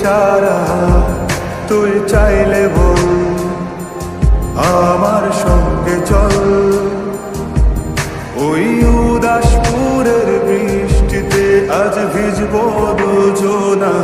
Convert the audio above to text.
ইশারা তুই চাইলে বল আমার সঙ্গে চল ওই উদাসপুরের বৃষ্টিতে আজ ভিজবো দুজনা